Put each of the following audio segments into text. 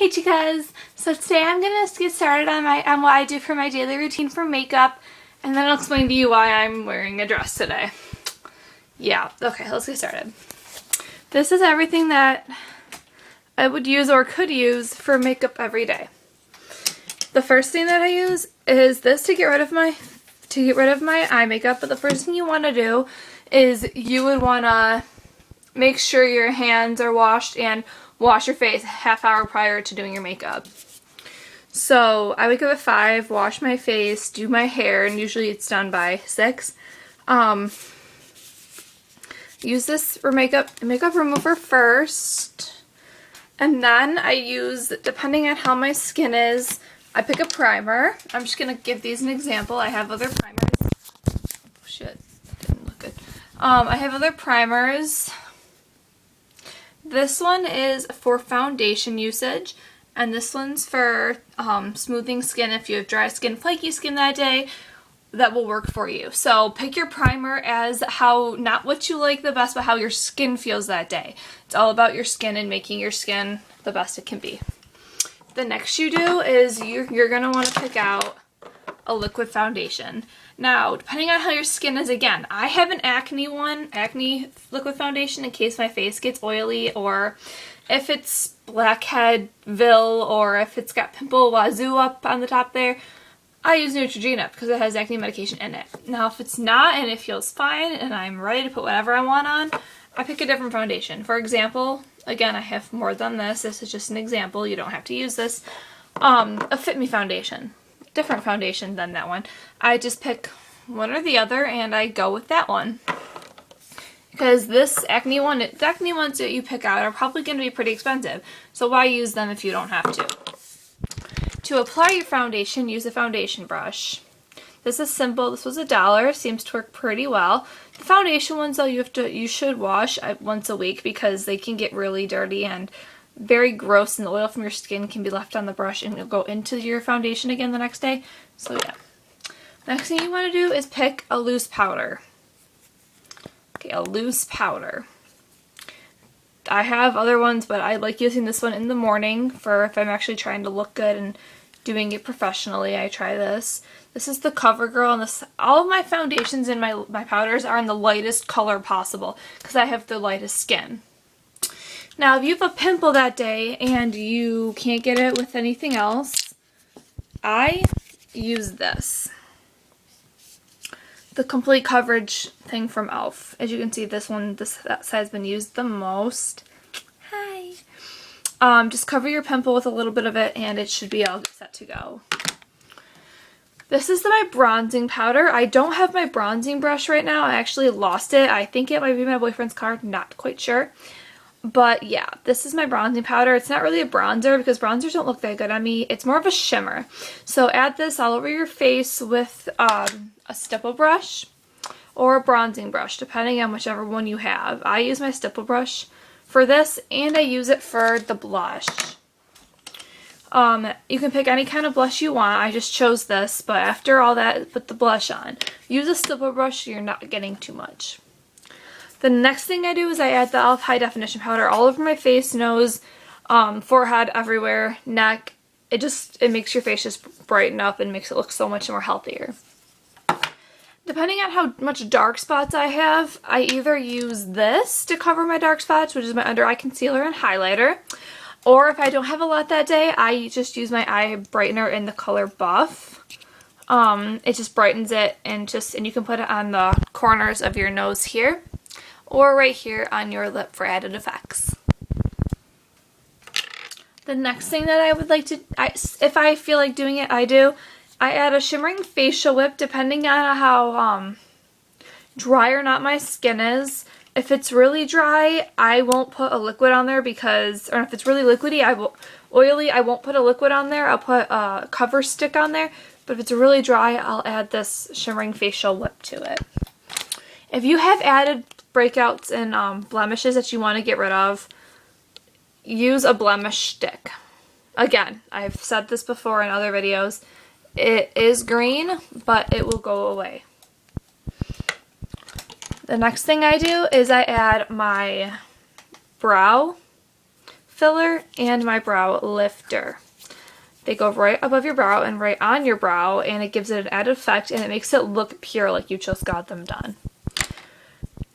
Hey chicas! So today I'm gonna get started on what I do for my daily routine for makeup, and then I'll explain to you why I'm wearing a dress today. Yeah, okay, let's get started. This is everything that I would use or could use for makeup every day. The first thing that I use is this to get rid of my eye makeup, but the first thing you want to do is you would want to make sure your hands are washed and wash your face a half hour prior to doing your makeup. So I wake up at 5, wash my face, do my hair, and usually it's done by 6. Use this for makeup remover first, and then I use, depending on how my skin is, I pick a primer. I'm just gonna give these an example. I have other primers. Oh shit, that didn't look good. I have other primers. This one is for foundation usage, and this one's for smoothing skin. If you have dry skin, flaky skin that day, that will work for you. So pick your primer as how, not what you like the best, but how your skin feels that day. It's all about your skin and making your skin the best it can be. The next you do is you're going to want to pick out a liquid foundation. Now, depending on how your skin is, again, I have an acne liquid foundation in case my face gets oily, or if it's blackheadville, or if it's got pimple wazoo up on the top there, I use Neutrogena because it has acne medication in it. Now, if it's not and it feels fine and I'm ready to put whatever I want on, I pick a different foundation. For example, again, I have more than this. This is just an example. You don't have to use this. A Fit Me foundation. Different foundation than that one. I just pick one or the other and I go with that one. Because this acne one, the acne ones that you pick out are probably going to be pretty expensive. So why use them if you don't have to? To apply your foundation, use a foundation brush. This is simple. This was $1. Seems to work pretty well. The foundation ones, though, you should wash once a week because they can get really dirty and very gross, and the oil from your skin can be left on the brush and it'll go into your foundation again the next day. So yeah. Next thing you want to do is pick a loose powder. Okay, a loose powder. I have other ones, but I like using this one in the morning for if I'm actually trying to look good and doing it professionally. I try this. This is the CoverGirl, and all of my foundations and my powders are in the lightest color possible because I have the lightest skin. Now, if you have a pimple that day and you can't get it with anything else, I use this. The complete coverage thing from e.l.f. As you can see, this side has been used the most. Hi. Just cover your pimple with a little bit of it and it should be all set to go. This is my bronzing powder. I don't have my bronzing brush right now. I actually lost it. I think it might be my boyfriend's car. Not quite sure. But yeah, this is my bronzing powder. It's not really a bronzer because bronzers don't look that good on me. It's more of a shimmer. So add this all over your face with a stipple brush or a bronzing brush, depending on whichever one you have. I use my stipple brush for this, and I use it for the blush. You can pick any kind of blush you want. I just chose this, but after all that, put the blush on. Use a stipple brush so you're not getting too much. The next thing I do is I add the e.l.f. High Definition Powder all over my face, nose, forehead, everywhere, neck. It makes your face just brighten up and makes it look so much more healthier. Depending on how much dark spots I have, I either use this to cover my dark spots, which is my under eye concealer and highlighter, or if I don't have a lot that day, I just use my eye brightener in the color Buff. It just brightens it, and you can put it on the corners of your nose here, or right here on your lip for added effects. The next thing that I would like to, if I feel like doing it, I add a shimmering facial whip depending on how dry or not my skin is. If it's really dry, I won't put a liquid on there or if it's really liquidy, oily, I won't put a liquid on there. I'll put a cover stick on there. But if it's really dry, I'll add this shimmering facial whip to it. If you have added breakouts and blemishes that you want to get rid of, use a blemish stick. Again, I've said this before in other videos. It is green, but it will go away. The next thing I do is I add my brow filler and my brow lifter. They go right above your brow and right on your brow, and it gives it an added effect, and it makes it look pure like you just got them done.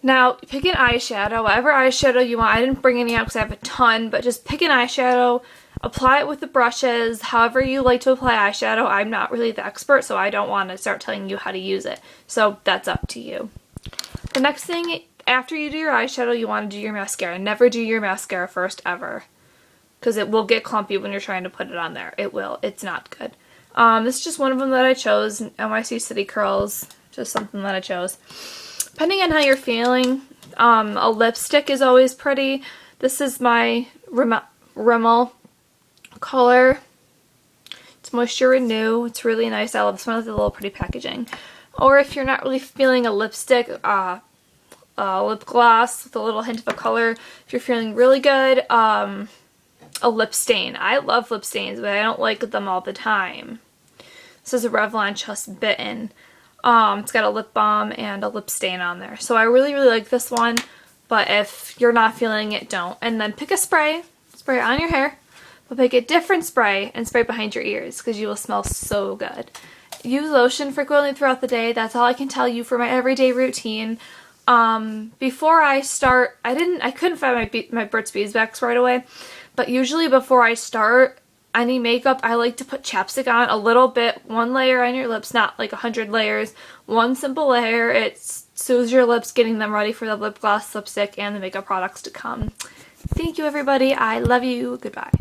Now, pick an eyeshadow, whatever eyeshadow you want. I didn't bring any out because I have a ton, but just pick an eyeshadow, apply it with the brushes, however you like to apply eyeshadow. I'm not really the expert, so I don't want to start telling you how to use it. So that's up to you. The next thing, after you do your eyeshadow, you want to do your mascara. Never do your mascara first, ever. Because it will get clumpy when you're trying to put it on there. It will. It's not good. This is just one of them that I chose. NYC City Curls. Just something that I chose. Depending on how you're feeling, a lipstick is always pretty. This is my Rimmel color. It's Moisture Renew. It's really nice. I love this one with the little pretty packaging. Or if you're not really feeling a lipstick, lip gloss with a little hint of a color. If you're feeling really good, a lip stain. I love lip stains, but I don't like them all the time. This is a Revlon Just Bitten. It's got a lip balm and a lip stain on there. So I really, really like this one. But if you're not feeling it, don't. And then pick a spray. Spray it on your hair. But pick a different spray and spray behind your ears because you will smell so good. Use lotion frequently throughout the day. That's all I can tell you for my everyday routine. Before I start, I couldn't find my Burt's Beeswax right away. But usually before I start any makeup, I like to put chapstick on a little bit, one layer on your lips, not like 100 layers, one simple layer. It soothes your lips, getting them ready for the lip gloss, lipstick, and the makeup products to come. Thank you, everybody. I love you. Goodbye.